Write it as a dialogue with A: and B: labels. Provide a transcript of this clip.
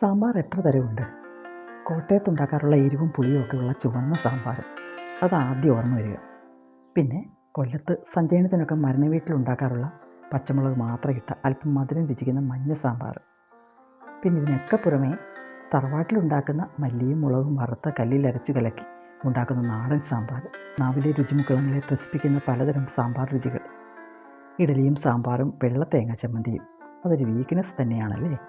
A: സാമ്പാർ എത്ര തരമുണ്ട്. കോട്ടയത്തുണ്ടാക്കാറുള്ള എരിവും പുളിയും ഒക്കെയുള്ള ചുവന്ന സാമ്പാർ, അതാദ്യം ഓർമ്മ വരിക. പിന്നെ കൊല്ലത്ത് സഞ്ചയനത്തിനൊക്കെ മരണ വീട്ടിലുണ്ടാക്കാറുള്ള പച്ചമുളക് മാത്രം ഇട്ട അല്പം മധുരം രുചിക്കുന്ന മഞ്ഞ സാമ്പാർ. പിന്നെ ഇതിനൊക്കെ പുറമേ തറവാട്ടിലുണ്ടാക്കുന്ന മല്ലിയും മുളകും വറുത്ത കല്ലിൽ അരച്ച് കലക്കി ഉണ്ടാക്കുന്ന നാടൻ സാമ്പാർ. നാവിലെ രുചിമുക്കളങ്ങളെ ത്രസിപ്പിക്കുന്ന പലതരം സാമ്പാർ രുചികൾ. ഇഡലിയും സാമ്പാറും വെള്ള തേങ്ങ ചമ്മന്തിയും അതൊരു വീക്ക്നെസ് തന്നെയാണല്ലേ.